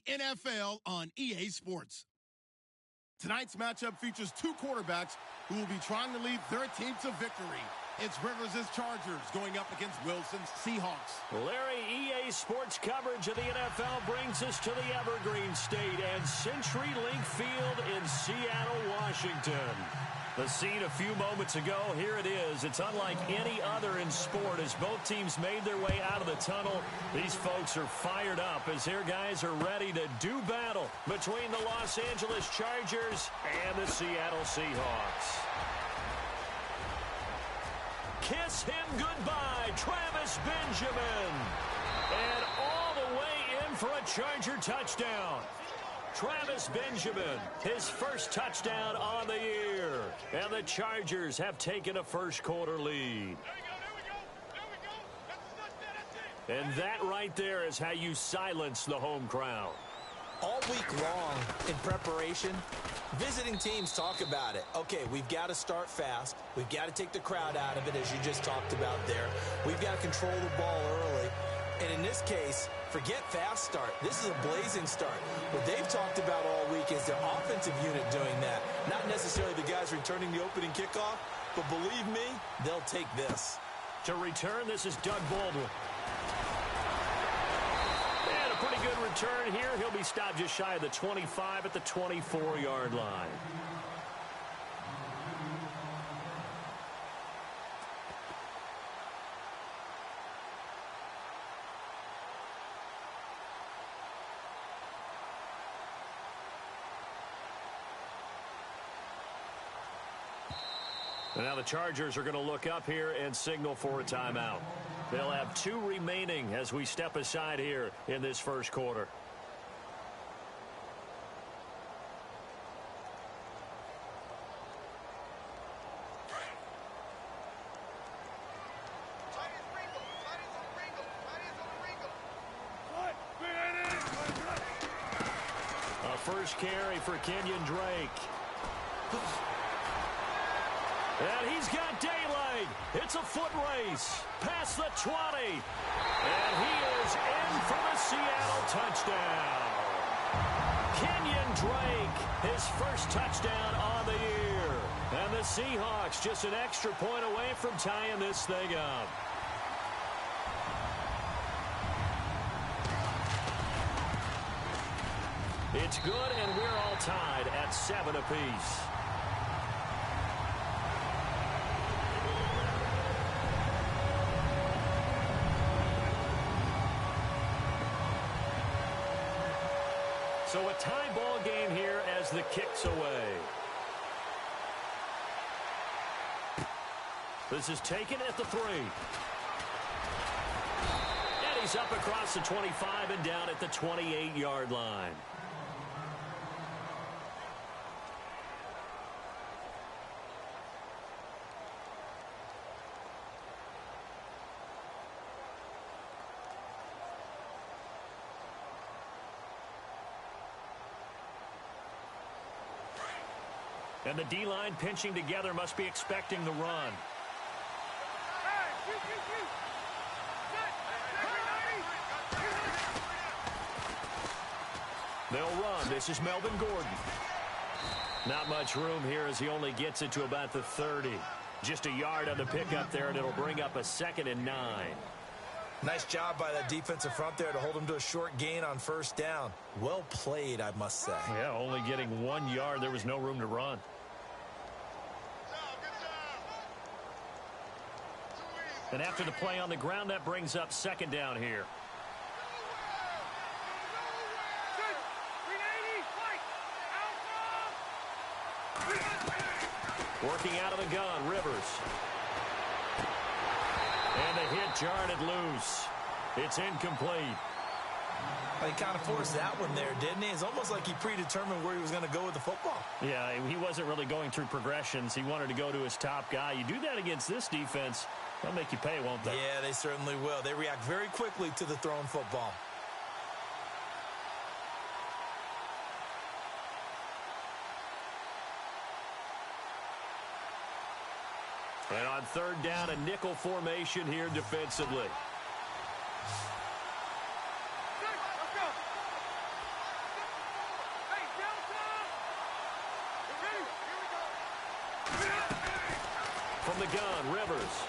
NFL on EA Sports. Tonight's matchup features two quarterbacks who will be trying to lead their team to victory. It's Rivers' Chargers going up against Wilson's Seahawks. Larry, EA Sports coverage of the NFL brings us to the Evergreen State and CenturyLink Field in Seattle, Washington. The scene a few moments ago, here it is. It's unlike any other in sport as both teams made their way out of the tunnel. These folks are fired up as their guys are ready to do battle between the Los Angeles Chargers and the Seattle Seahawks. Kiss him goodbye, Travis Benjamin. And all the way in for a Charger touchdown. Travis Benjamin, his first touchdown on the year. And the Chargers have taken a first-quarter lead. And that right there is how you silence the home crowd. All week long in preparation, visiting teams talk about it. Okay, we've got to start fast. We've got to take the crowd out of it, as you just talked about there. We've got to control the ball early. And in this case, forget fast start. This is a blazing start. What they've talked about all week is their offensive unit doing that. Not necessarily the guys returning the opening kickoff, but believe me, they'll take this. To return, this is Doug Baldwin. And a pretty good return here. He'll be stopped just shy of the 25 at the 24-yard line. And now the Chargers are going to look up here and signal for a timeout. They'll have 2 remaining as we step aside here in this first quarter. A first carry for Kenyon Drake. And he's got daylight. It's a foot race. Past the 20. And he is in for the Seattle touchdown. Kenyon Drake, his first touchdown on the year. And the Seahawks just an extra point away from tying this thing up. It's good, and we're all tied at 7 apiece. So a tie ball game here as the kick's away. This is taken at the 3. And he's up across the 25 and down at the 28-yard line. And the D-line pinching together must be expecting the run. They'll run. This is Melvin Gordon. Not much room here as he only gets it to about the 30. Just a yard on the pickup there, and it'll bring up a 2nd and 9. Nice job by that defensive front there to hold him to a short gain on first down. Well played, I must say. Yeah, only getting 1 yard. There was no room to run. And after the play on the ground, that brings up 2nd down here. Working out of the gun, Rivers. And the hit jarred it loose. It's incomplete. He kind of forced that one there, didn't he? It's almost like he predetermined where he was going to go with the football. Yeah, he wasn't really going through progressions. He wanted to go to his top guy. You do that against this defense, they'll make you pay, won't they? Yeah, they certainly will. They react very quickly to the thrown football. And on 3rd down, a nickel formation here defensively. From the gun, Rivers.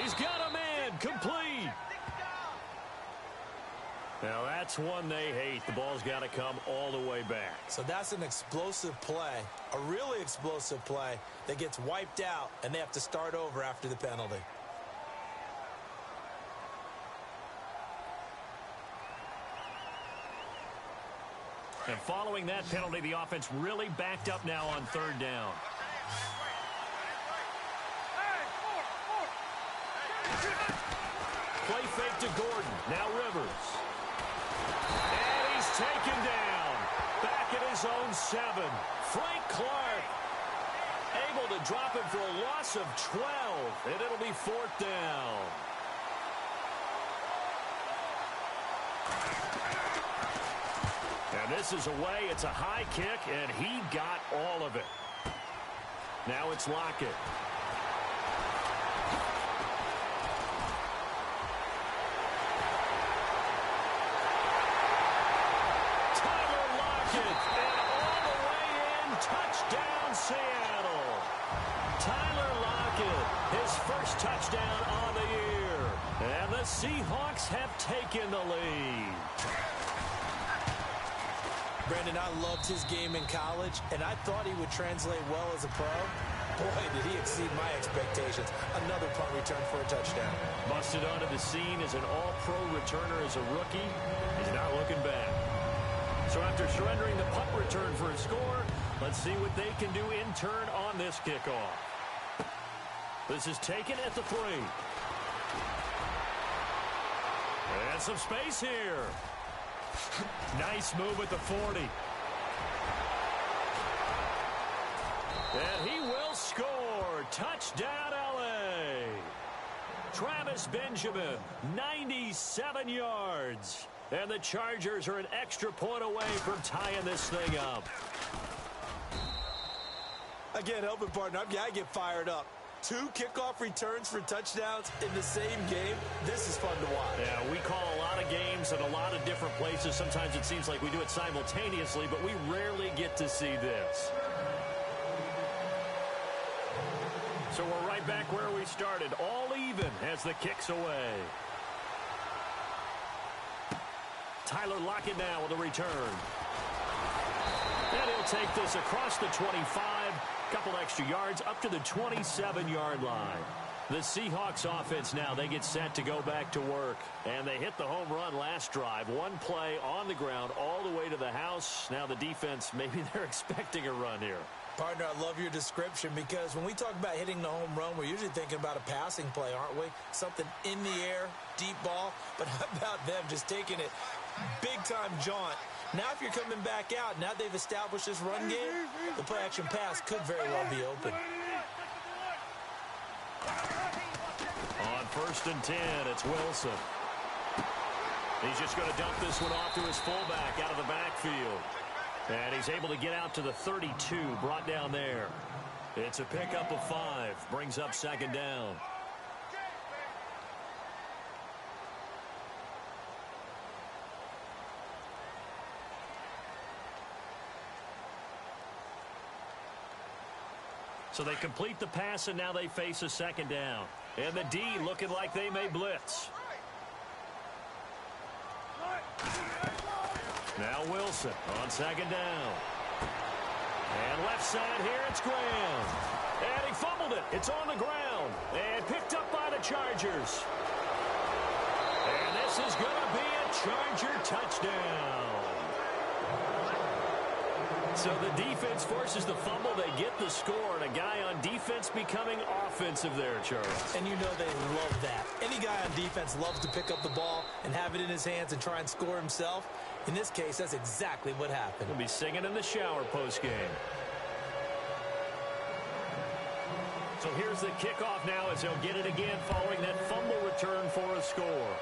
He's got a man, complete. Now that's one they hate. The ball's got to come all the way back. So that's an explosive play, a really explosive play that gets wiped out, and they have to start over after the penalty. And following that penalty, the offense really backed up now on third down. Play fake to Gordon. Now Rivers. And he's taken down. Back at his own 7. Frank Clark able to drop him for a loss of 12. And it'll be 4th down. And this is away. It's a high kick, and he got all of it. Now it's Lockett. Tyler Lockett, and all the way in, touchdown Seattle. Tyler Lockett, his first touchdown on the year. And the Seahawks have taken the lead. Brandon, I loved his game in college, and I thought he would translate well as a pro. Boy, did he exceed my expectations. Another punt return for a touchdown. Busted onto the scene as an all-pro returner as a rookie. He's not looking back. So after surrendering the punt return for a score, let's see what they can do in turn on this kickoff. This is taken at the 3. And some space here. Nice move at the 40. And he will score. Touchdown, L.A. Travis Benjamin, 97 yards. And the Chargers are an extra point away from tying this thing up. I can't help it, partner. I get fired up. 2 kickoff returns for touchdowns in the same game. This is fun to watch. Yeah, we call a lot of games at a lot of different places. Sometimes it seems like we do it simultaneously, but we rarely get to see this. So we're right back where we started, all even as the kick's away. Tyler Lockett now with a return. And he'll take this across the 25. Couple extra yards up to the 27-yard line. The Seahawks offense now, they get set to go back to work. And they hit the home run last drive. One play on the ground all the way to the house. Now the defense, maybe they're expecting a run here. Partner, I love your description because when we talk about hitting the home run, we're usually thinking about a passing play, aren't we? Something in the air, deep ball. But how about them just taking it big-time jaunt? Now if you're coming back out, now they've established this run game, the play-action pass could very well be open. On 1st and 10, it's Wilson. He's just going to dump this one off to his fullback out of the backfield. And he's able to get out to the 32, brought down there. It's a pickup of 5, brings up 2nd down. So they complete the pass, and now they face a 2nd down. And the D looking like they may blitz. Now Wilson on 2nd down. And left side here, it's Graham. And he fumbled it. It's on the ground. And picked up by the Chargers. And this is going to be a Charger touchdown. So the defense forces the fumble. They get the score, and a guy on defense becoming offensive there, Charles. And you know they love that. Any guy on defense loves to pick up the ball and have it in his hands and try and score himself. In this case, that's exactly what happened. He'll be singing in the shower postgame. So here's the kickoff now as they'll get it again following that fumble return for a score.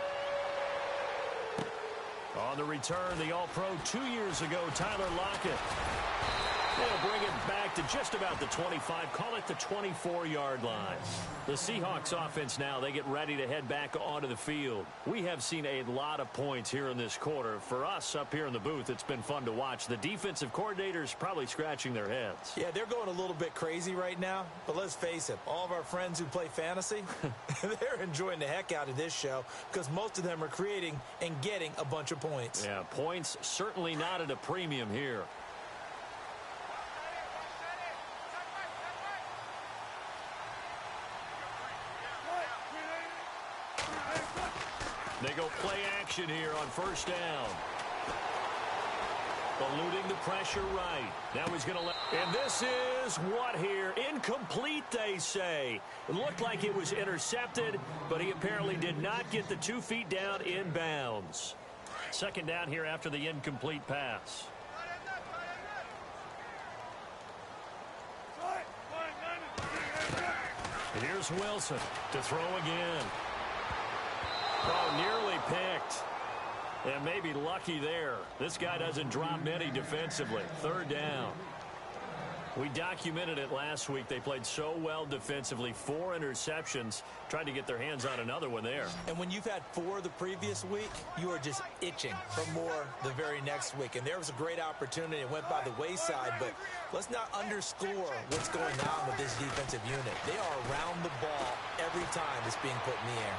On the return, the All-Pro 2 years ago, Tyler Lockett. They'll bring it back to just about the 25. Call it the 24-yard line. The Seahawks offense now, they get ready to head back onto the field. We have seen a lot of points here in this quarter. For us up here in the booth, it's been fun to watch. The defensive coordinators probably scratching their heads. Yeah, they're going a little bit crazy right now. But let's face it, all of our friends who play fantasy, they're enjoying the heck out of this show because most of them are creating and getting a bunch of points. Yeah, points certainly not at a premium here. They go play action here on first down. Eluding the pressure right. Now he's going to let... And this is what here? Incomplete, they say. It looked like it was intercepted, but he apparently did not get the 2 feet down in bounds. Second down here after the incomplete pass. Here's Wilson to throw again. Oh, nearly picked. And maybe lucky there. This guy doesn't drop many defensively. Third down. We documented it last week. They played so well defensively. 4 interceptions. Tried to get their hands on another one there. And when you've had 4 the previous week, you are just itching for more the very next week. And there was a great opportunity. It went by the wayside. But let's not underscore what's going on with this defensive unit. They are around the ball every time it's being put in the air.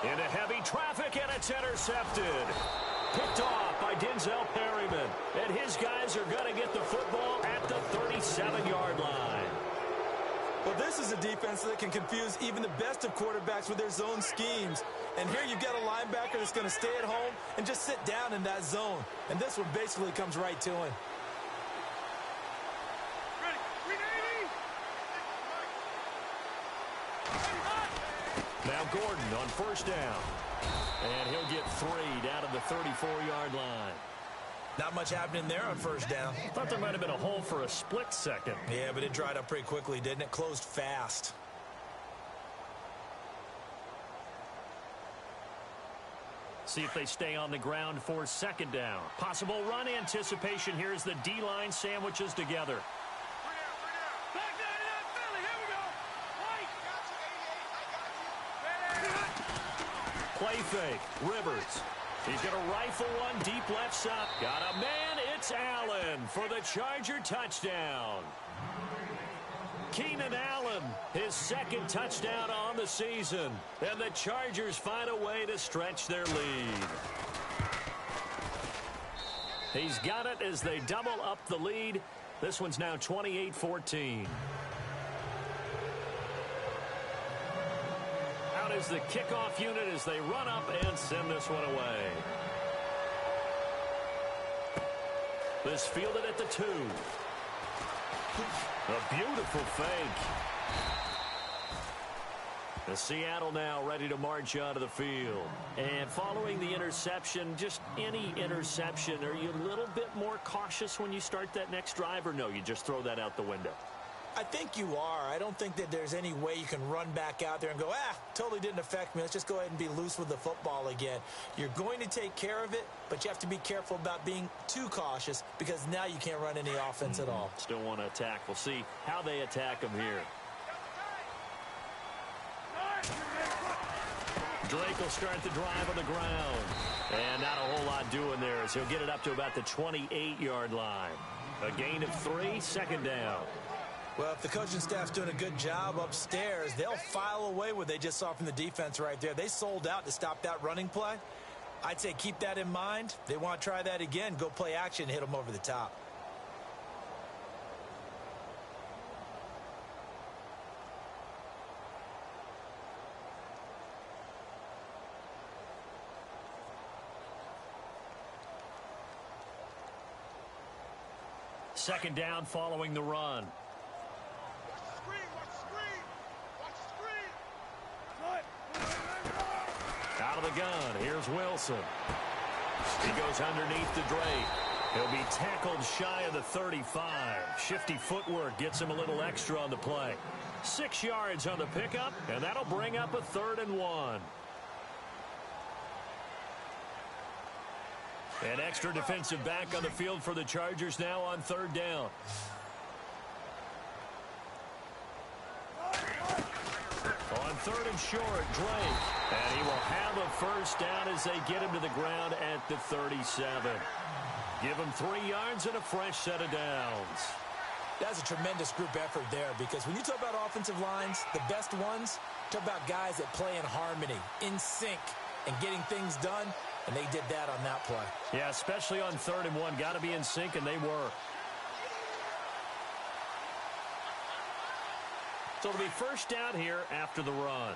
Into heavy traffic, and it's intercepted. Picked off by Denzel Perryman. And his guys are going to get the football at the 37-yard line. Well, this is a defense that can confuse even the best of quarterbacks with their zone schemes. And here you've got a linebacker that's going to stay at home and just sit down in that zone. And this one basically comes right to him. Now Gordon on first down. And he'll get 3 down to the 34-yard line. Not much happening there on first down. Thought there might have been a hole for a split second. Yeah, but it dried up pretty quickly, didn't it? Closed fast. See if they stay on the ground for second down. Possible run anticipation here as the D-line sandwiches together. Play fake. Rivers. He's going to rifle one deep left side. Got a man. It's Allen for the Charger touchdown. Keenan Allen, his second touchdown on the season. And the Chargers find a way to stretch their lead. He's got it as they double up the lead. This one's now 28-14. Out is the kickoff unit as they run up and send this one away. This fielded at the 2. A beautiful fake. The Seattle now ready to march onto the field. And following the interception, just any interception, are you a little bit more cautious when you start that next drive, or no, you just throw that out the window? I think you are. I don't think that there's any way you can run back out there and go, totally didn't affect me. Let's just go ahead and be loose with the football again. You're going to take care of it, but you have to be careful about being too cautious because now you can't run any offense at all. Still want to attack. We'll see how they attack them here. Drake will start the drive on the ground. And not a whole lot doing there as he'll get it up to about the 28-yard line. A gain of 3, second down. Well, if the coaching staff's doing a good job upstairs, they'll file away what they just saw from the defense right there. They sold out to stop that running play. I'd say keep that in mind. They want to try that again. Go play action, hit them over the top. Second down following the run. Out of the gun, here's Wilson. He goes underneath the Drake. He'll be tackled shy of the 35. Shifty footwork gets him a little extra on the play. 6 yards on the pickup, and that'll bring up a 3rd and 1. An extra defensive back on the field for the Chargers now on third down. On third and short, Drake. And he will have a first down as they get him to the ground at the 37. Give him 3 yards and a fresh set of downs. That's a tremendous group effort there, because when you talk about offensive lines, the best ones, talk about guys that play in harmony, in sync, and getting things done, and they did that on that play. Yeah, especially on 3rd and 1. Got to be in sync, and they were. So it'll be first down here after the run.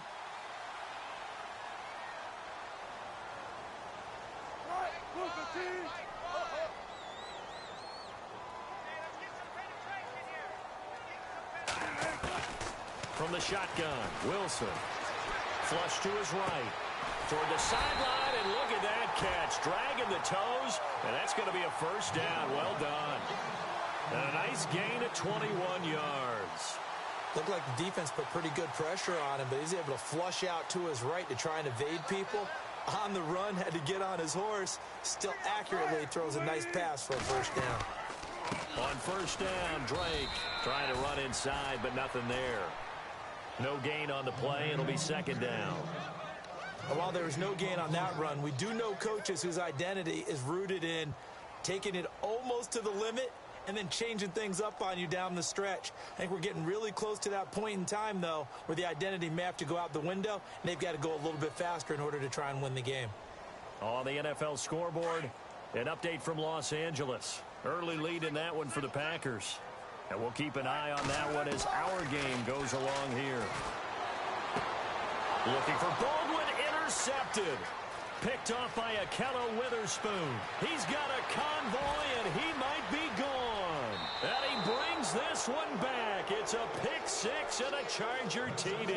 From the shotgun, Wilson. Flush to his right. Toward the sideline, and look at that catch. Dragging the toes, and that's going to be a first down. Well done. And a nice gain of 21 yards. Looked like the defense put pretty good pressure on him, but he's able to flush out to his right to try and evade people. On the run, had to get on his horse. Still accurately throws a nice pass for a first down. On first down, Drake trying to run inside, but nothing there. No gain on the play. It'll be second down. And while there was no gain on that run, we do know coaches whose identity is rooted in taking it almost to the limit and then changing things up on you down the stretch. I think we're getting really close to that point in time, though, where the identity may have to go out the window, and they've got to go a little bit faster in order to try and win the game. On the NFL scoreboard, an update from Los Angeles. Early lead in that one for the Packers. And we'll keep an eye on that one as our game goes along here. Looking for Baldwin, intercepted. Picked off by Akello Witherspoon. He's got a convoy, and he might be gone. And he brings this one back. It's a pick six and a Charger TD.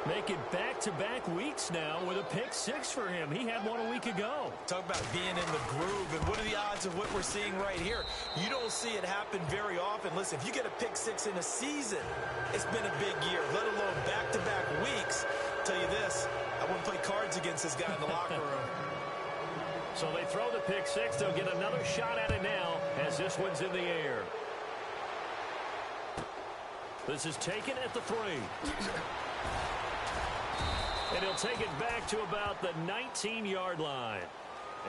Make it back-to-back weeks now with a pick six for him. He had one a week ago. Talk about being in the groove, and what are the odds of what we're seeing right here? You don't see it happen very often. Listen, if you get a pick six in a season, it's been a big year, let alone back-to-back weeks. I'll tell you this, I wouldn't play cards against this guy in the locker room. So they throw the pick six. They'll get another shot at it now as this one's in the air. This is taken at the 3. And he'll take it back to about the 19-yard line.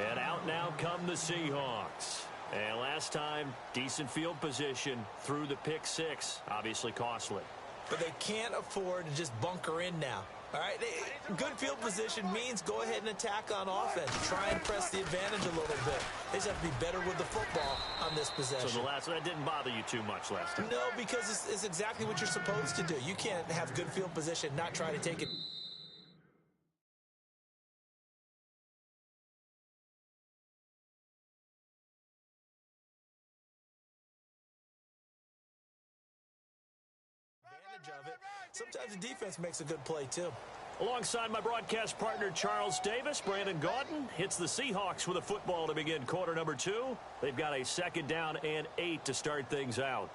And out now come the Seahawks. And last time, decent field position through the pick six. Obviously costly. But they can't afford to just bunker in now. All right, good field position means go ahead and attack on offense. Try and press the advantage a little bit. They just have to be better with the football on this possession. So that didn't bother you too much last time? No, because it's exactly what you're supposed to do. You can't have good field position, not try to take it. Of it. Sometimes the defense makes a good play, too. Alongside my broadcast partner, Charles Davis, Brandon Gaudin hits the Seahawks with a football to begin quarter number 2. They've got a second down and 8 to start things out.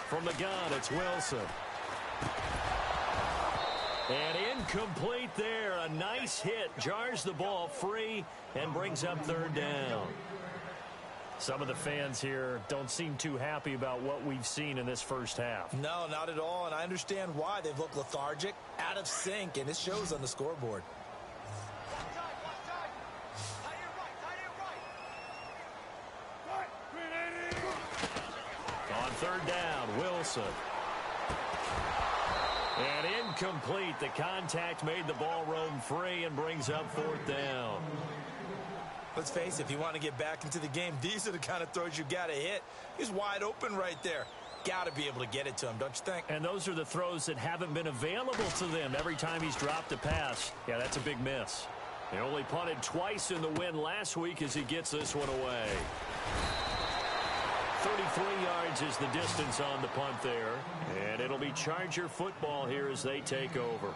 From the gun, it's Wilson. And incomplete there. A nice hit. Jars the ball free and brings up third down. Some of the fans here don't seem too happy about what we've seen in this first half. No, not at all. And I understand why. They've looked lethargic, out of sync, and it shows on the scoreboard. On third down, Wilson. And incomplete. The contact made the ball roam free and brings up fourth down. Let's face it, if you want to get back into the game, these are the kind of throws you got to hit. He's wide open right there. got to be able to get it to him, don't you think? And those are the throws that haven't been available to them every time he's dropped a pass. Yeah, that's a big miss. He only punted twice in the win last week as he gets this one away. 33 yards is the distance on the punt there. And it'll be Charger football here as they take over.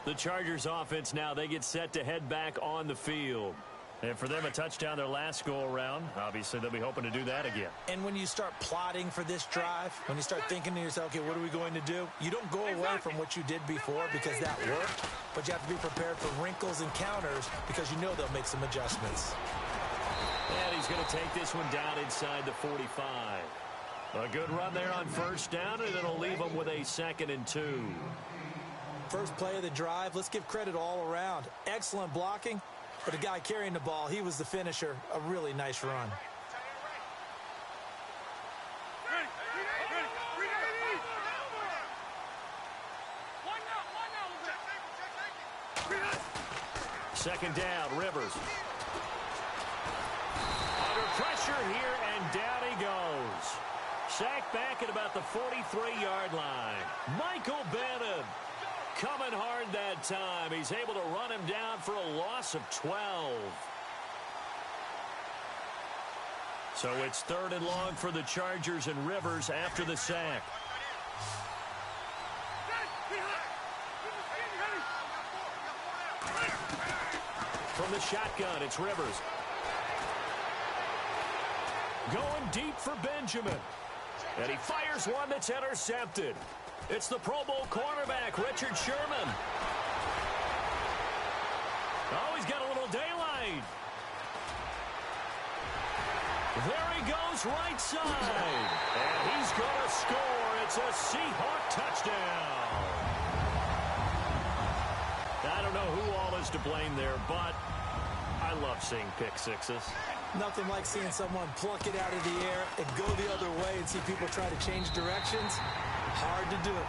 The Chargers offense now, they get set to head back on the field. And for them, a touchdown their last go-around. Obviously, they'll be hoping to do that again. And when you start plotting for this drive, when you start thinking to yourself, okay, what are we going to do? You don't go away from what you did before because that worked, but you have to be prepared for wrinkles and counters because you know they'll make some adjustments. And he's going to take this one down inside the 45. A good run there on first down, and it'll leave him with a 2nd and 2. First play of the drive, let's give credit all around. Excellent blocking. But the guy carrying the ball, he was the finisher. A really nice run. Second down, Rivers. Under pressure here, and down he goes. Sacked back at about the 43-yard line. Michael Bannon coming hard that time. He's able to run him down for a loss of 12. So it's 3rd and long for the Chargers and Rivers after the sack. From the shotgun, it's Rivers. Going deep for Benjamin. And he fires one that's intercepted. It's the Pro Bowl cornerback, Richard Sherman. Oh, he's got a little daylight. There he goes, right side. And he's going to score. It's a Seahawk touchdown. I don't know who all is to blame there, but I love seeing pick sixes. Nothing like seeing someone pluck it out of the air and go the other way and see people try to change directions. Hard to do it.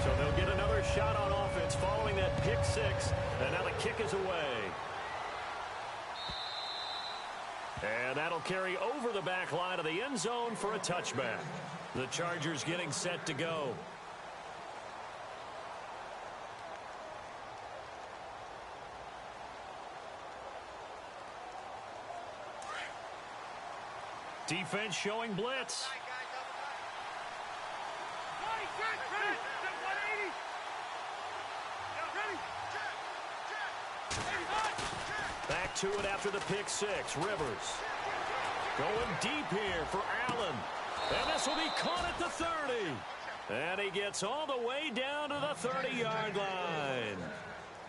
So they'll get another shot on offense following that pick six. And now the kick is away. And that'll carry over the back line of the end zone for a touchback. The Chargers getting set to go. Defense showing blitz. Back to it after the pick six. Rivers going deep here for Allen. And this will be caught at the 30. And he gets all the way down to the 30-yard line.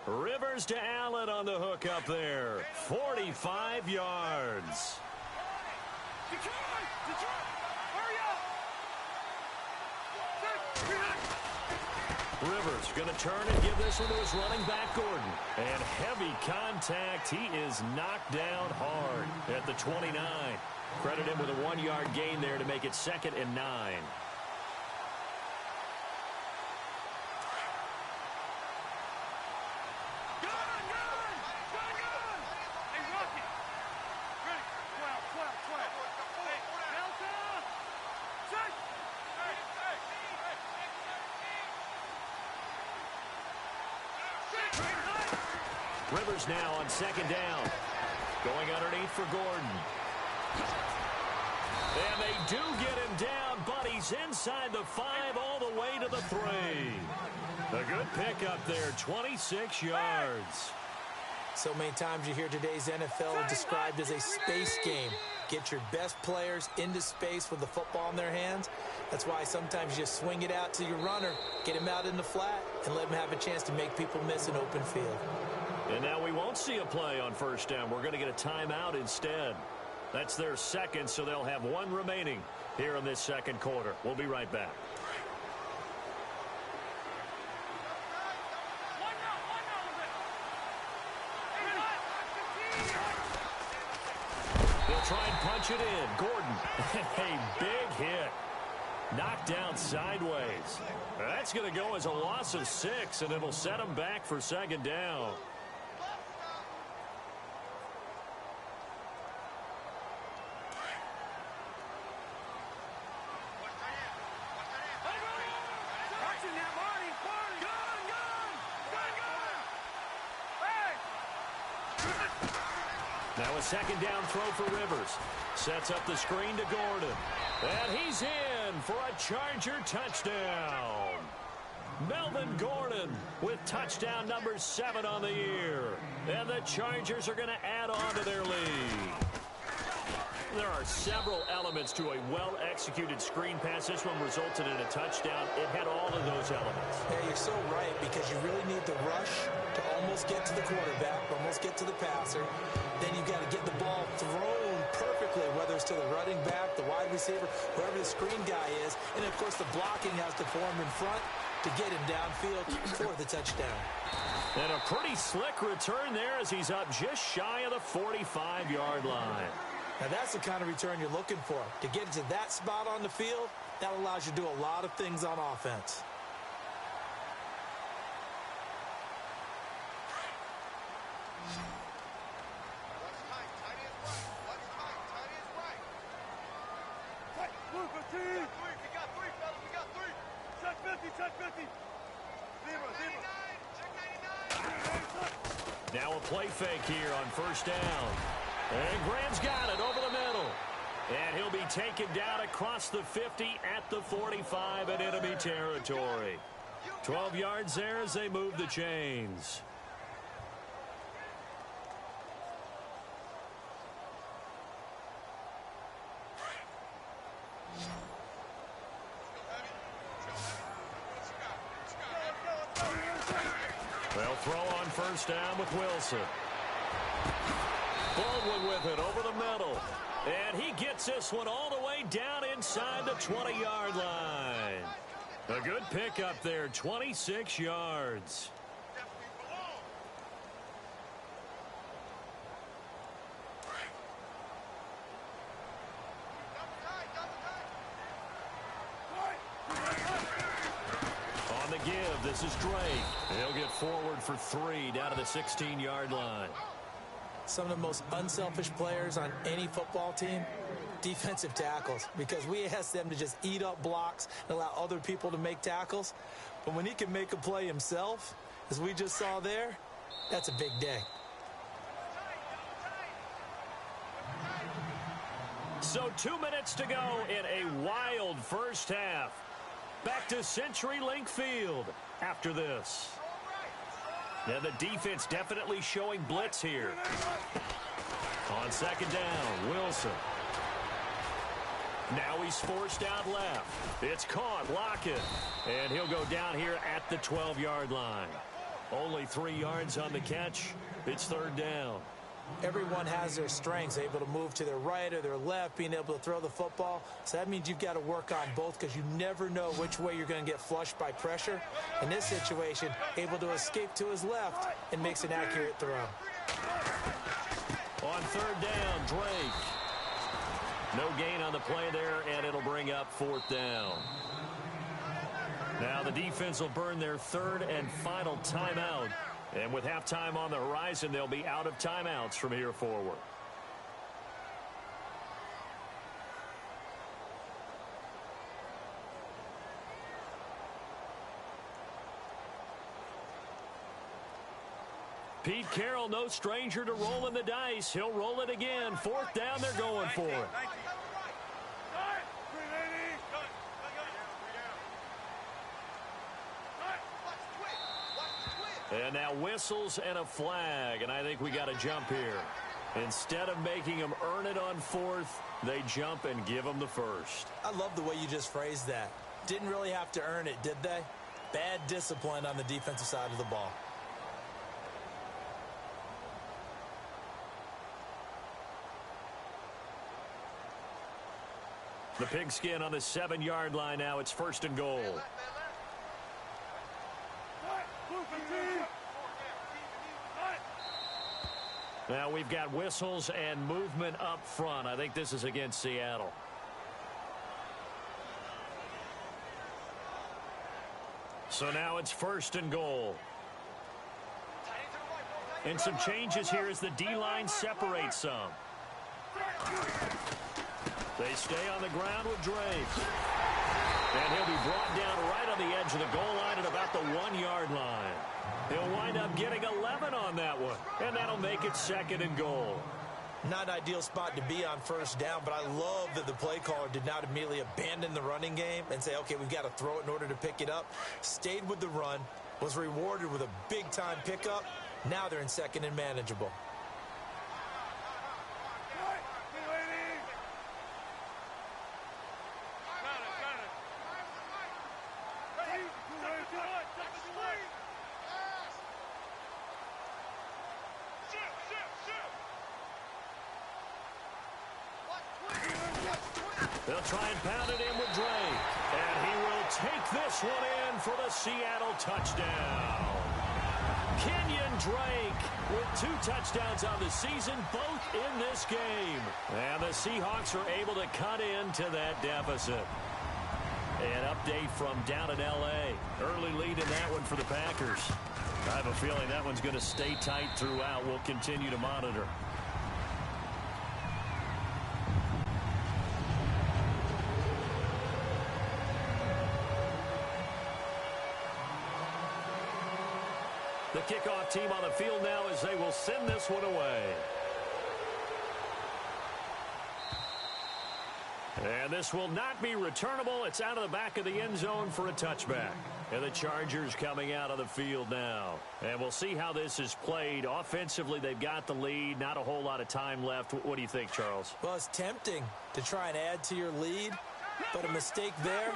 Rivers to Allen on the hook up there. 45 yards. Rivers going to turn and give this one to his running back, Gordon. And heavy contact. He is knocked down hard at the 29. Credit him with a 1-yard gain there to make it 2nd and 9. Rivers now on 2nd down. Going underneath for Gordon. And they do get him down, but he's inside the 5 all the way to the 3. A good pickup there, 26 yards. So many times you hear today's NFL described as a space game. Get your best players into space with the football in their hands. That's why sometimes you just swing it out to your runner, get him out in the flat, and let him have a chance to make people miss an open field. And now we won't see a play on first down. We're going to get a timeout instead. That's their 2nd, so they'll have 1 remaining here in this 2nd quarter. We'll be right back. They'll try and punch it in. Gordon, a big hit. Knocked down sideways. That's going to go as a loss of 6, and it'll set him back for second down. Now a second down throw for Rivers. Sets up the screen to Gordon. And he's in for a Charger touchdown. Melvin Gordon with touchdown number 7 on the year. And the Chargers are going to add on to their lead. There are several elements to a well-executed screen pass. This one resulted in a touchdown. It had all of those elements. Yeah, you're so right, because you really need the rush to almost get to the quarterback, almost get to the passer. Then you've got to get the ball thrown perfectly, whether it's to the running back, the wide receiver, whoever the screen guy is. And, of course, the blocking has to form in front to get him downfield for the touchdown. And a pretty slick return there as he's up just shy of the 45-yard line. Now, that's the kind of return you're looking for. To get to that spot on the field, that allows you to do a lot of things on offense. Now a play fake here on first down. And Graham's got it over the middle. And he'll be taken down across the 50 at the 45 and enemy territory. 12 yards there as they move the chains. They'll throw on first down with Wilson. Baldwin with it over the middle. And he gets this one all the way down inside the 20-yard line. A good pickup there, 26 yards. On the give, this is Drake. He'll get forward for 3 down to the 16-yard line. Some of the most unselfish players on any football team, defensive tackles, because we ask them to just eat up blocks and allow other people to make tackles. But when he can make a play himself, as we just saw there, that's a big day. So 2 minutes to go in a wild first half. Back to CenturyLink Field after this. Now the defense definitely showing blitz here. On second down, Wilson. Now he's forced out left. It's caught, Lockett. And he'll go down here at the 12-yard line. Only 3 yards on the catch. It's third down. Everyone has their strengths, able to move to their right or their left, being able to throw the football. So that means you've got to work on both, because you never know which way you're going to get flushed by pressure. In this situation, able to escape to his left and makes an accurate throw. On third down, Drake. No gain on the play there, and it'll bring up fourth down. Now the defense will burn their third and final timeout. And with halftime on the horizon, they'll be out of timeouts from here forward. Pete Carroll, no stranger to rolling the dice. He'll roll it again. Fourth down, they're going for it. And now whistles and a flag, and I think we got a jump here. Instead of making them earn it on fourth, they jump and give them the first. I love the way you just phrased that. Didn't really have to earn it, did they? Bad discipline on the defensive side of the ball. The pigskin on the 7-yard line now. It's first and goal. Now we've got whistles and movement up front. I think this is against Seattle. So now it's 1st and goal. And some changes here as the D-line separates some. They stay on the ground with Drake. And he'll be brought down right on the edge of the goal line at about the 1-yard line. He'll wind up getting 11 on that one. And that'll make it 2nd and goal. Not an ideal spot to be on 1st down, but I love that the play caller did not immediately abandon the running game and say, okay, we've got to throw it in order to pick it up. Stayed with the run, was rewarded with a big-time pickup. Now they're in 2nd and manageable. They'll try and pound it in with Drake. And he will take this one in for the Seattle touchdown. Kenyon Drake with 2 touchdowns on the season, both in this game. And the Seahawks are able to cut into that deficit. An update from down in L.A. Early lead in that one for the Packers. I have a feeling that one's going to stay tight throughout. We'll continue to monitor. The kickoff team on the field now as they will send this one away. And this will not be returnable. It's out of the back of the end zone for a touchback. And the Chargers coming out of the field now. And we'll see how this is played. Offensively, they've got the lead. Not a whole lot of time left. What do you think, Charles? Well, it's tempting to try and add to your lead, but a mistake there,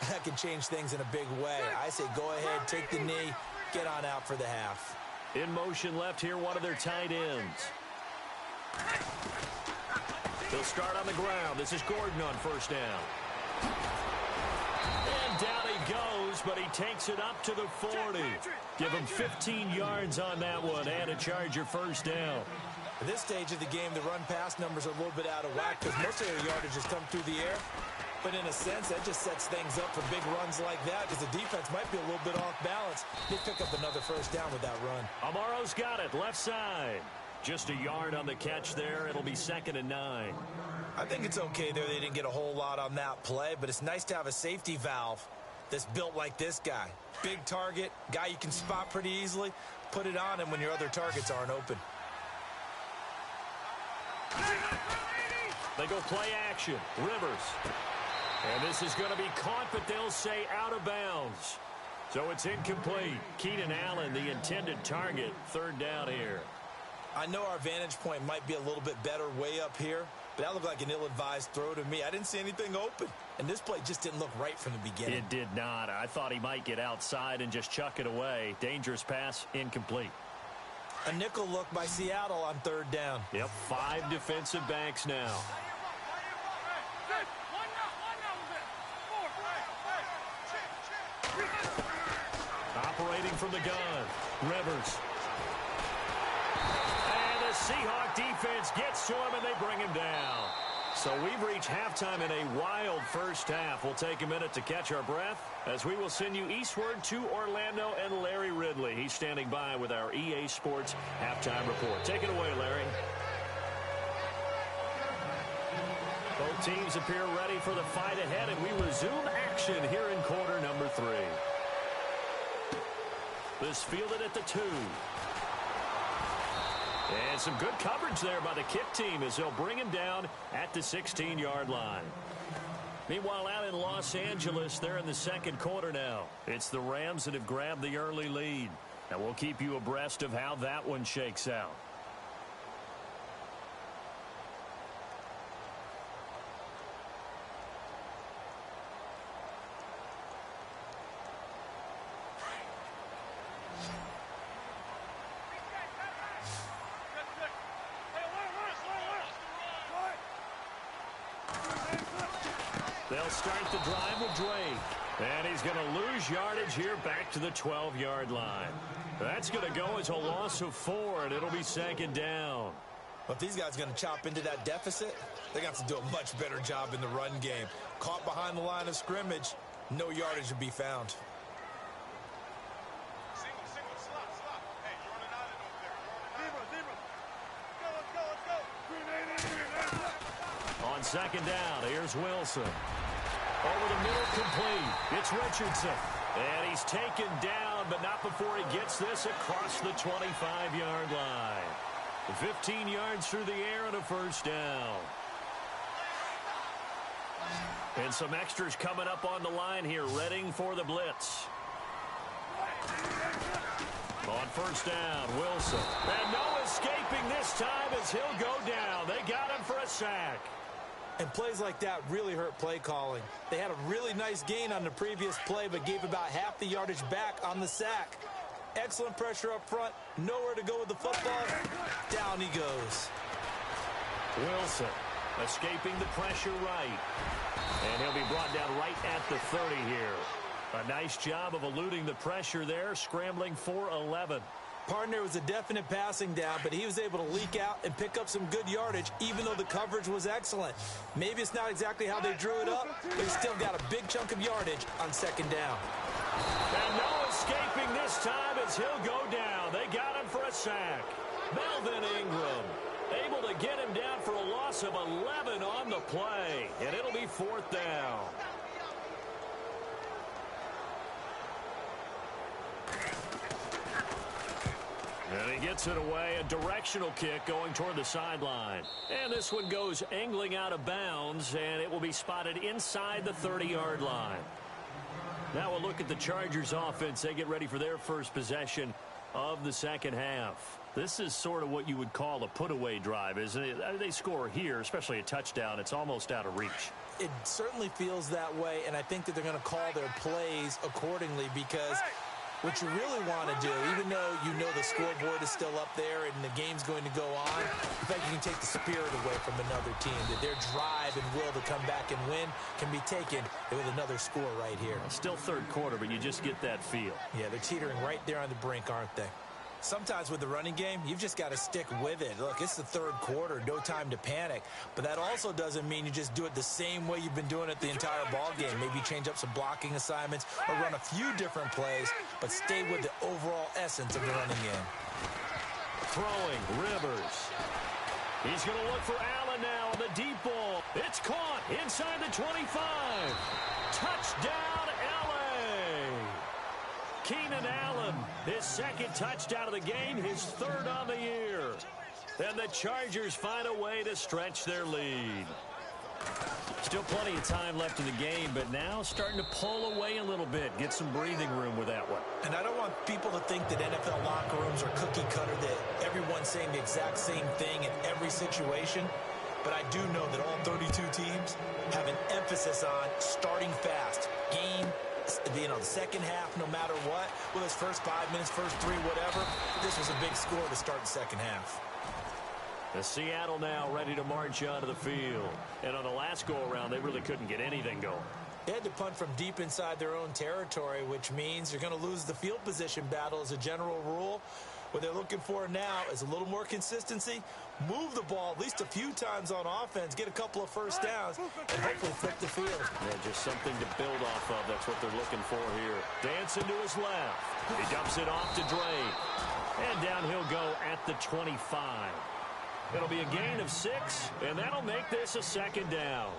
that can change things in a big way. I say go ahead, take the knee, get on out for the half. In motion left here, one of their tight ends. They'll start on the ground. This is Gordon on 1st down. And down he goes, but he takes it up to the 40. Give him 15 yards on that one and a Charger 1st down. At this stage of the game, the run-pass numbers are a little bit out of whack because most of their yardage has come through the air. But in a sense, that just sets things up for big runs like that because the defense might be a little bit off balance. They pick up another 1st down with that run. Amaro's got it, left side. Just a yard on the catch there. It'll be 2nd and 9. I think it's okay there. They didn't get a whole lot on that play, but it's nice to have a safety valve that's built like this guy. Big target, guy you can spot pretty easily. Put it on him when your other targets aren't open. They go play action. Rivers. And this is going to be caught, but they'll say out of bounds. So it's incomplete. Keenan Allen, the intended target, 3rd down here. I know our vantage point might be a little bit better way up here, but that looked like an ill-advised throw to me. I didn't see anything open, and this play just didn't look right from the beginning. It did not. I thought he might get outside and just chuck it away. Dangerous pass, incomplete. A nickel look by Seattle on 3rd down. Yep, 5 defensive backs now. Operating from the gun, Rivers. And the Seahawk defense gets to him, and they bring him down. So we've reached halftime in a wild 1st half. We'll take a minute to catch our breath as we will send you eastward to Orlando and Larry Ridley. He's standing by with our EA Sports halftime report. Take it away, Larry. Both teams appear ready for the fight ahead, and we resume action here in quarter number 3. This fielded at the 2. And some good coverage there by the kick team as they'll bring him down at the 16-yard line. Meanwhile, out in Los Angeles, they're in the 2nd quarter now. It's the Rams that have grabbed the early lead. And we'll keep you abreast of how that one shakes out. They'll start the drive with Drake. And he's going to lose yardage here back to the 12-yard line. That's going to go as a loss of 4, and it'll be 2nd down. But if these guys are going to chop into that deficit, they're going to have to do a much better job in the run game. Caught behind the line of scrimmage, no yardage to be found. on second down. Here's Wilson. Over the middle, complete. It's Richardson. And he's taken down, but not before he gets this across the 25-yard line. 15 yards through the air and a first down. And some extras coming up on the line here, readying for the blitz. On first down, Wilson. And no escaping this time as he'll go down. They got him for a sack. And plays like that really hurt play calling. They had a really nice gain on the previous play, but gave about half the yardage back on the sack. Excellent pressure up front. Nowhere to go with the football. Down he goes. Wilson escaping the pressure right. And he'll be brought down right at the 30 here. A nice job of eluding the pressure there, scrambling for 11. Partner was a definite passing down, but he was able to leak out and pick up some good yardage, even though the coverage was excellent. Maybe it's not exactly how they drew it up, but he still got a big chunk of yardage on second down. And no escaping this time as he'll go down. They got him for a sack. Melvin Ingram able to get him down for a loss of 11 on the play, and it'll be fourth down. And he gets it away, a directional kick going toward the sideline. And this one goes angling out of bounds, and it will be spotted inside the 30-yard line. Now we'll look at the Chargers offense. They get ready for their first possession of the second half. This is sort of what you would call a put-away drive, isn't it? They score here, especially a touchdown. It's almost out of reach. It certainly feels that way, and I think that they're going to call their plays accordingly because what you really want to do, even though you know the scoreboard is still up there and the game's going to go on, in fact, you can take the spirit away from another team, that their drive and will to come back and win can be taken with another score right here. Still third quarter, but you just get that feel. Yeah, they're teetering right there on the brink, aren't they? Sometimes with the running game, you've just got to stick with it. Look, it's the third quarter, no time to panic. But that also doesn't mean you just do it the same way you've been doing it the entire ball game. Maybe change up some blocking assignments or run a few different plays, but stay with the overall essence of the running game. Throwing, Rivers. He's going to look for Allen now on the deep ball. It's caught inside the 25. Touchdown, L.A. Keenan Allen, his second touchdown of the game, his third on the year. And the Chargers find a way to stretch their lead. Still plenty of time left in the game, but now starting to pull away a little bit. Get some breathing room with that one. And I don't want people to think that NFL locker rooms are cookie cutter, that everyone's saying the exact same thing in every situation. But I do know that all 32 teams have an emphasis on starting fast. The second half, no matter what, whether it's first 5 minutes, first 3, whatever, this was a big score to start the second half. The Seattle now ready to march onto the field. And on the last go-around, they really couldn't get anything going. They had to punt from deep inside their own territory, which means you're going to lose the field position battle as a general rule. What they're looking for now is a little more consistency, move the ball at least a few times on offense, get a couple of first downs, and hopefully flip the field. Yeah, just something to build off of. That's what they're looking for here. Dancing to his left. He dumps it off to Drake. And down he'll go at the 25. It'll be a gain of 6, and that'll make this a second down.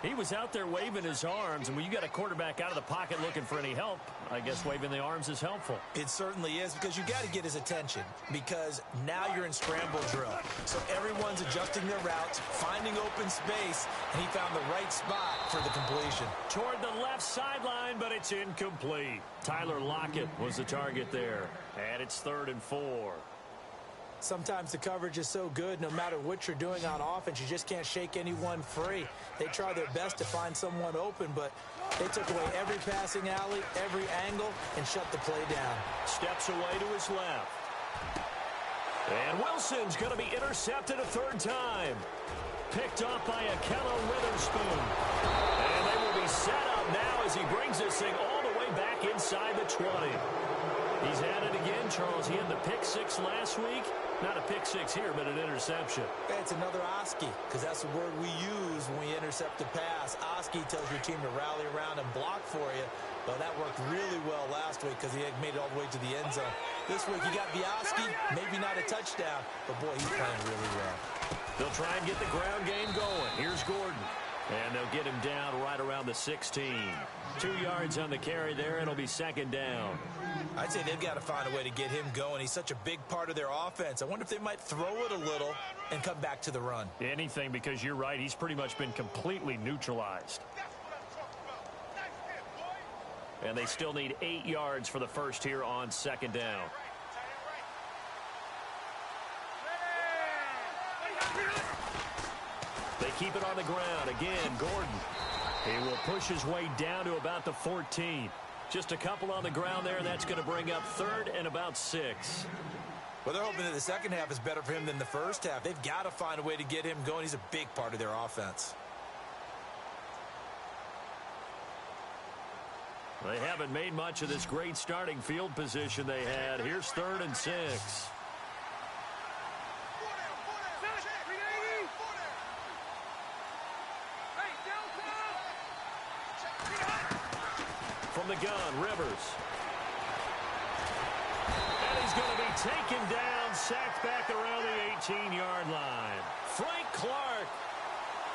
He was out there waving his arms, and when you got a quarterback out of the pocket looking for any help, I guess waving the arms is helpful. It certainly is, because you got to get his attention, because now you're in scramble drill. So everyone's adjusting their routes, finding open space, and he found the right spot for the completion. Toward the left sideline, but it's incomplete. Tyler Lockett was the target there, and it's 3rd and 4. Sometimes the coverage is so good, no matter what you're doing on offense, you just can't shake anyone free. They try their best to find someone open, but they took away every passing alley, every angle, and shut the play down. Steps away to his left. And Wilson's going to be intercepted a 3rd time. Picked off by Ahkello Witherspoon. And they will be set up now as he brings this thing all the way back inside the 20. He's had it again, Charles. He had the pick 6 last week. Not a pick 6 here, but an interception. It's another Oski, because that's the word we use when we intercept a pass. Oski tells your team to rally around and block for you. Well, that worked really well last week because he had made it all the way to the end zone. This week, you got the Oski, maybe not a touchdown, but boy, he's playing really well. They'll try and get the ground game going. Here's Gordon. And they'll get him down right around the 16. 2 yards on the carry there. It'll be second down. I'd say they've got to find a way to get him going. He's such a big part of their offense. I wonder if they might throw it a little and come back to the run. Anything, because you're right. He's pretty much been completely neutralized. And they still need 8 yards for the first here on second down. They keep it on the ground. Again, Gordon. He will push his way down to about the 14. Just a couple on the ground there, and that's going to bring up third and about 6. Well, they're hoping that the second half is better for him than the first half. They've got to find a way to get him going. He's a big part of their offense. They haven't made much of this great starting field position they had. Here's third and 6. From the gun, Rivers. And he's going to be taken down, sacked back around the 18-yard line. Frank Clark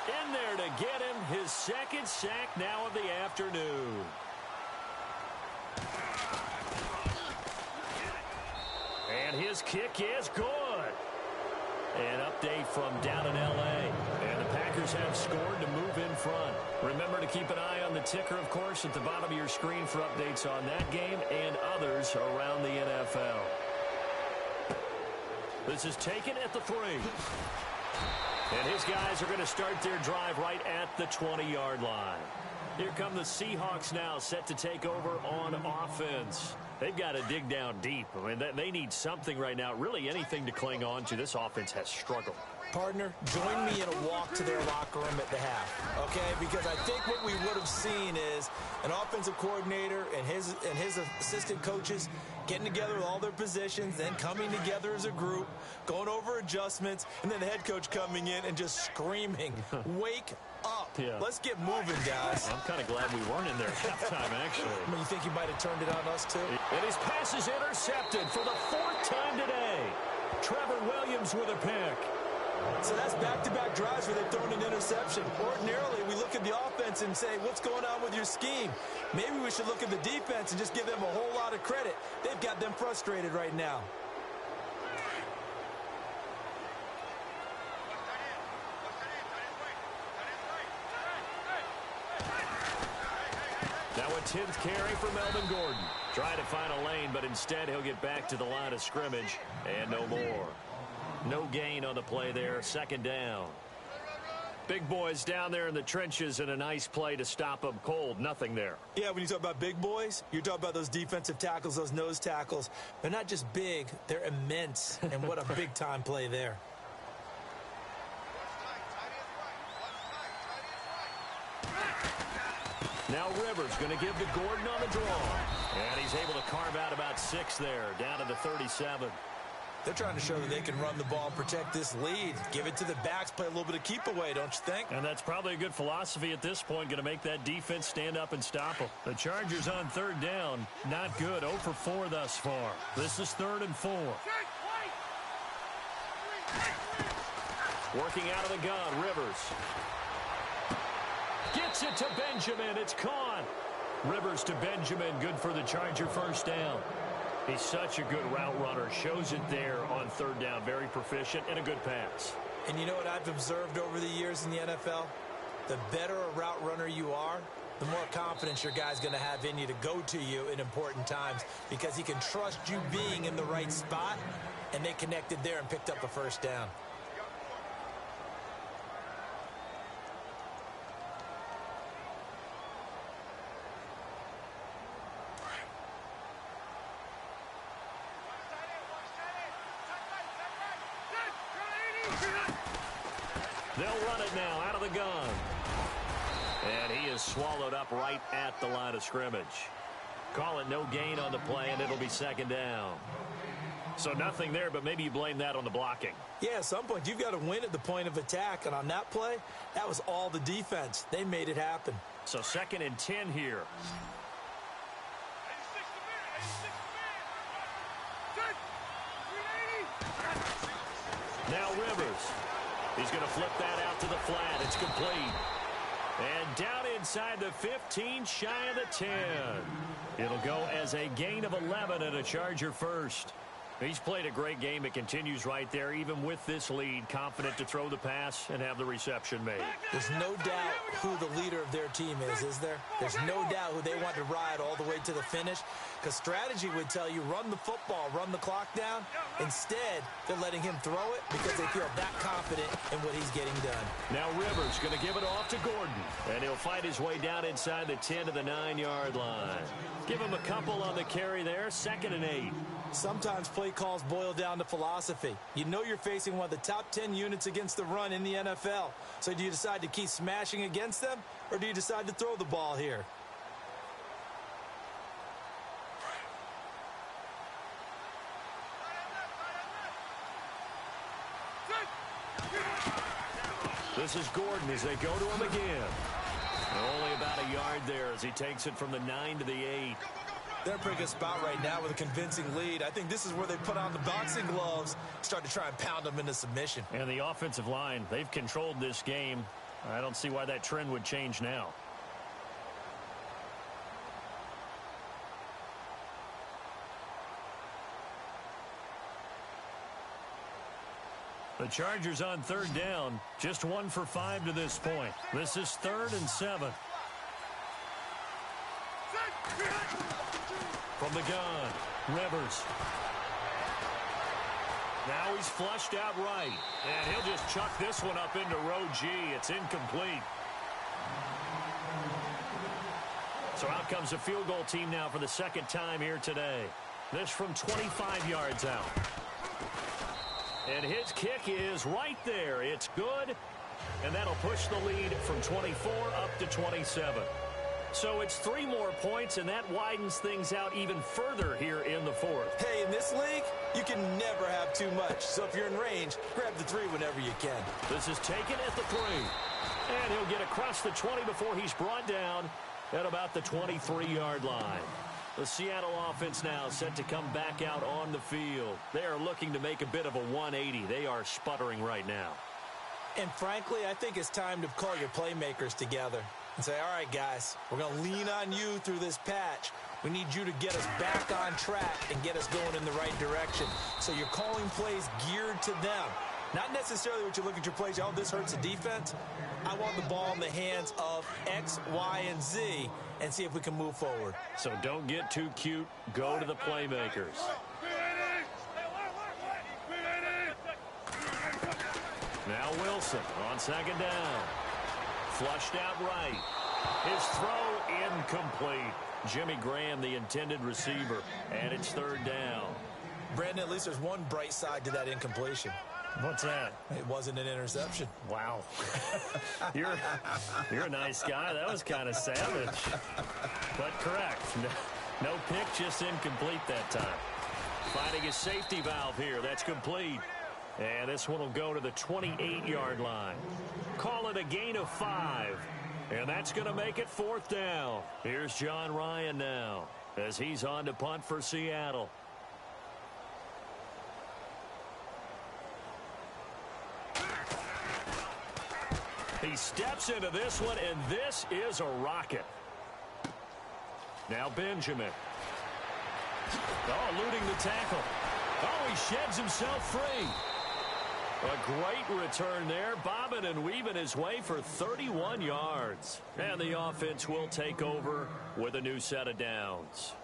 in there to get him his second sack now of the afternoon. And his kick is good. An update from down in L.A. And the Packers have scored to move in front. Remember to keep an eye on the ticker, of course, at the bottom of your screen for updates on that game and others around the NFL. This is taken at the 3. And his guys are going to start their drive right at the 20-yard line. Here come the Seahawks now, set to take over on offense. They've got to dig down deep. I mean, they need something right now, really anything to cling on to. This offense has struggled. Partner, join me in a walk to their locker room at the half, okay? Because I think what we would have seen is an offensive coordinator and his assistant coaches getting together with all their positions, then coming together as a group, going over adjustments, and then the head coach coming in and just screaming, wake up. Yeah. Let's get moving, guys. I'm kind of glad we weren't in there at halftime, actually. I mean, you think he might have turned it on us, too? And his pass is intercepted for the 4th time today. Trevor Williams with a pick. So that's back-to-back drives where they've thrown an interception. Ordinarily, we look at the offense and say, what's going on with your scheme? Maybe we should look at the defense and just give them a whole lot of credit. They've got them frustrated right now. Now a 10th carry for Melvin Gordon. Trying to find a lane, but instead he'll get back to the line of scrimmage and no more. No gain on the play there. Second down. Big boys down there in the trenches and a nice play to stop them cold. Nothing there. Yeah, when you talk about big boys, you're talking about those defensive tackles, those nose tackles. They're not just big, they're immense. And what a big-time play there. Now Rivers going to give to Gordon on the draw. And he's able to carve out about 6 there, down to the 37. They're trying to show that they can run the ball, protect this lead, give it to the backs, play a little bit of keep away, don't you think? And that's probably a good philosophy at this point, going to make that defense stand up and stop them. The Chargers on 3rd down, not good, 0 for 4 thus far. This is 3rd and 4. Working out of the gun, Rivers. Gets it to Benjamin, it's caught. Rivers to Benjamin, good for the Charger first down. He's such a good route runner. Shows it there on 3rd down. Very proficient and a good pass. And you know what I've observed over the years in the NFL? The better a route runner you are, the more confidence your guy's going to have in you to go to you in important times because he can trust you being in the right spot, and they connected there and picked up a first down. They'll run it now out of the gun. And he is swallowed up right at the line of scrimmage. Call it no gain on the play, and it'll be second down. So nothing there, but maybe you blame that on the blocking. Yeah, at some point, you've got to win at the point of attack. And on that play, that was all the defense. They made it happen. So 2nd and 10 here. Now Rivers. He's going to flip that out to the flat. It's complete. And down inside the 15, shy of the 10. It'll go as a gain of 11 and a Charger first. He's played a great game. It continues right there, even with this lead, confident to throw the pass and have the reception made. There's no doubt who the leader of their team is there? There's no doubt who they want to ride all the way to the finish, because strategy would tell you run the football, run the clock down. Instead, they're letting him throw it because they feel that confident in what he's getting done. Now Rivers going to give it off to Gordon, and he'll fight his way down inside the 10 to the 9-yard line. Give him a couple on the carry there, 2nd and 8. Sometimes play calls boil down to philosophy. You know you're facing one of the top 10 units against the run in the NFL. So do you decide to keep smashing against them, or do you decide to throw the ball here? This is Gordon as they go to him again. Only about a yard there as he takes it from the 9 to the 8. They're in a pretty good spot right now with a convincing lead. I think this is where they put on the boxing gloves, start to try and pound them into submission. And the offensive line, they've controlled this game. I don't see why that trend would change now. The Chargers on 3rd down, just 1 for 5 to this point. This is 3rd and 7. From the gun, Rivers. Now he's flushed out right, and he'll just chuck this one up into row G. It's incomplete. So out comes a field goal team now for the 2nd time here today. This from 25 yards out. And his kick is right there. It's good, and that'll push the lead from 24 up to 27. So it's 3 more points, and that widens things out even further here in the 4th. Hey, in this league, you can never have too much. So if you're in range, grab the 3 whenever you can. This is taken at the 3. And he'll get across the 20 before he's brought down at about the 23-yard line. The Seattle offense now set to come back out on the field. They are looking to make a bit of a 180. They are sputtering right now. And frankly, I think it's time to call your playmakers together and say, all right, guys, we're going to lean on you through this patch. We need you to get us back on track and get us going in the right direction. So you're calling plays geared to them. Not necessarily what you look at your plays, oh, this hurts the defense. I want the ball in the hands of X, Y, and Z and see if we can move forward. So don't get too cute. Go to the playmakers. Now Wilson on 2nd down. Flushed out right. His throw incomplete. Jimmy Graham, the intended receiver, and it's 3rd down. Brandon, at least there's one bright side to that incompletion. What's that? It wasn't an interception. Wow. You're a nice guy. That was kind of savage. But correct. No pick, just incomplete that time. Finding a safety valve here. That's complete. And this one will go to the 28-yard line. Call it a gain of 5. And that's going to make it 4th down. Here's John Ryan now as he's on to punt for Seattle. He steps into this one, and this is a rocket. Now Benjamin. Oh, eluding the tackle. Oh, he sheds himself free. A great return there, bobbing and weaving his way for 31 yards. And the offense will take over with a new set of downs.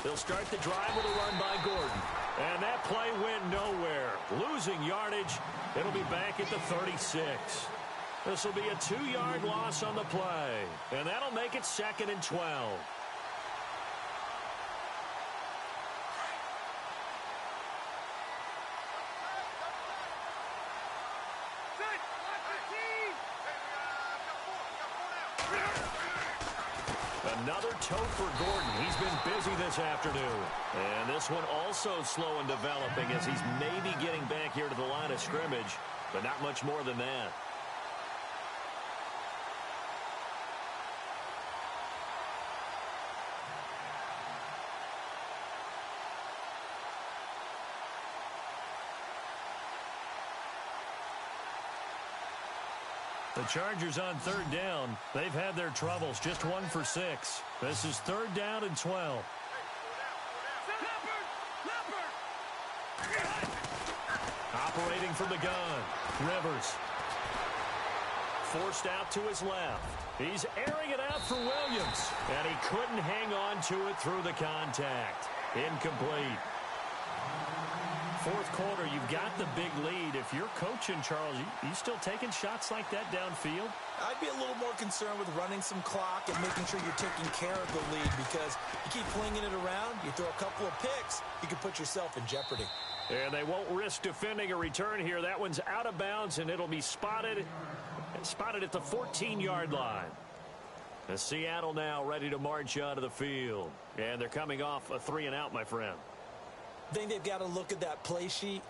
They'll start the drive with a run by Gordon. And that play went nowhere. Losing yardage. It'll be back at the 36. This will be a 2-yard loss on the play. And that'll make it 2nd and 12. Another tote for Gordon. He's been busy this afternoon. And this one also slow in developing as he's maybe getting back here to the line of scrimmage, but not much more than that. The Chargers on third down. They've had their troubles. Just 1 for 6. This is 3rd down and 12. Operating from the gun. Rivers. Forced out to his left. He's airing it out for Williams. And he couldn't hang on to it through the contact. Incomplete. 4th quarter, you've got the big lead. If you're coaching, Charles, you still taking shots like that downfield? I'd be a little more concerned with running some clock and making sure you're taking care of the lead, because you keep flinging it around, you throw a couple of picks, you can put yourself in jeopardy. And they won't risk defending a return here. That one's out of bounds, and it'll be spotted at the 14-yard line. And Seattle now ready to march onto the field. And they're coming off a 3-and-out, my friend. I think they've got to look at that play sheet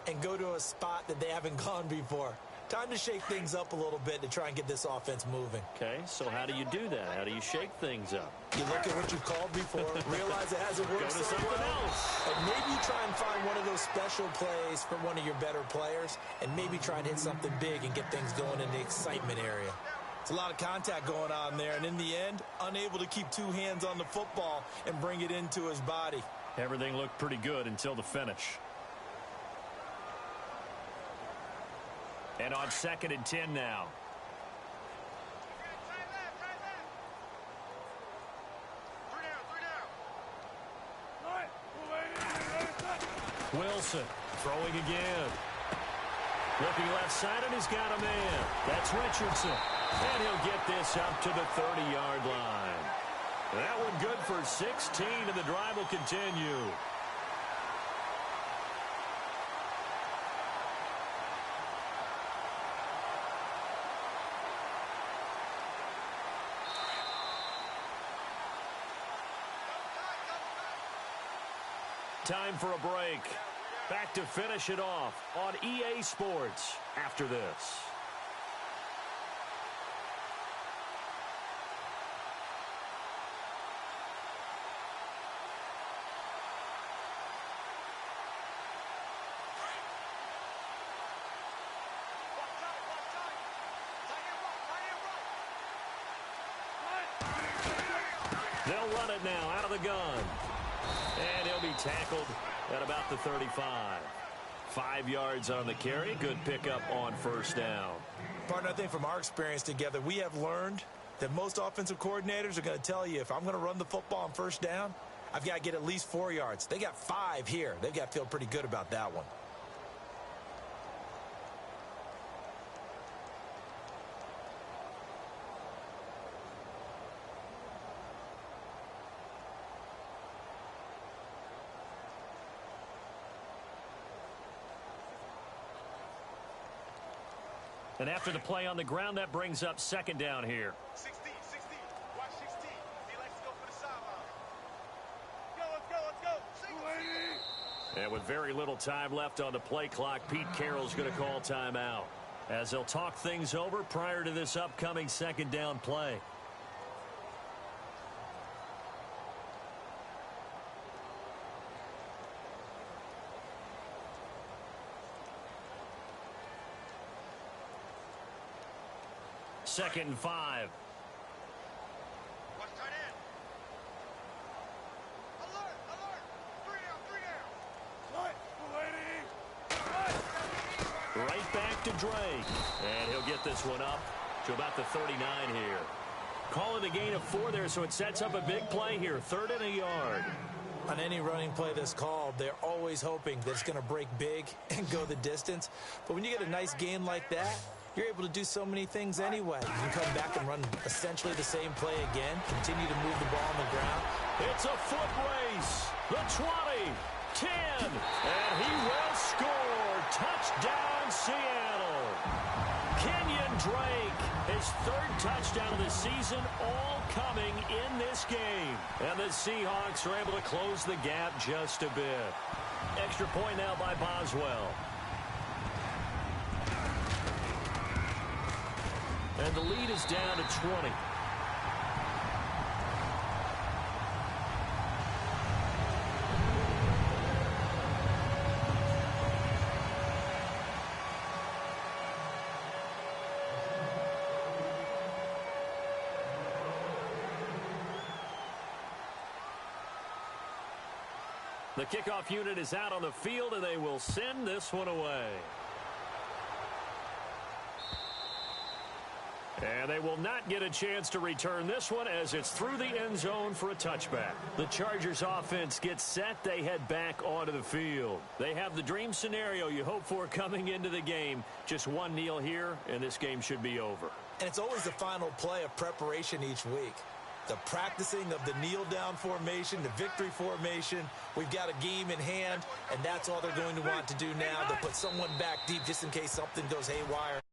and go to a spot that they haven't gone before. Time to shake things up a little bit to try and get this offense moving. Okay, so how do you do that? How do you shake things up? You look at what you've called before, realize it hasn't worked Go to so something well, else. and maybe you try and find one of those special plays from one of your better players, and maybe try and hit something big and get things going in the excitement area. It's a lot of contact going on there, and in the end, unable to keep 2 hands on the football and bring it into his body. Everything looked pretty good until the finish. And on 2nd and 10 now. Wilson throwing again. Looking left side, and he's got a man. That's Richardson. And he'll get this up to the 30-yard line. That one good for 16, and the drive will continue. Time for a break. Back to finish it off on EA Sports after this. They'll run it now out of the gun. And he'll be tackled at about the 35. 5 yards on the carry. Good pickup on 1st down. Partner, I think from our experience together, we have learned that most offensive coordinators are going to tell you, if I'm going to run the football on 1st down, I've got to get at least 4 yards. They got 5 here. They've got to feel pretty good about that one. And after the play on the ground, that brings up 2nd down here. 16. Watch 16. He likes to go for the sideline. Let's go. And with very little time left on the play clock, Pete Carroll's going to call timeout, as they'll talk things over prior to this upcoming 2nd down play. Second and 5. Watch tight end. Alert. 3 down. Right back to Drake. And he'll get this one up to about the 39 here. Call it a gain of 4 there, so it sets up a big play here. 3rd and a yard. On any running play that's called, they're always hoping that it's going to break big and go the distance. But when you get a nice gain like that, you're able to do so many things anyway. You can come back and run essentially the same play again, continue to move the ball on the ground. It's a foot race. The 20, 10, and he will score. Touchdown, Seattle. Kenyon Drake, his 3rd touchdown of the season, all coming in this game. And the Seahawks are able to close the gap just a bit. Extra point now by Boswell. And the lead is down to 20. The kickoff unit is out on the field, and they will send this one away. And they will not get a chance to return this one as it's through the end zone for a touchback. The Chargers offense gets set. They head back onto the field. They have the dream scenario you hope for coming into the game. Just one kneel here, and this game should be over. And it's always the final play of preparation each week. The practicing of the kneel-down formation, the victory formation. We've got a game in hand, and that's all they're going to want to do now, to put someone back deep just in case something goes haywire.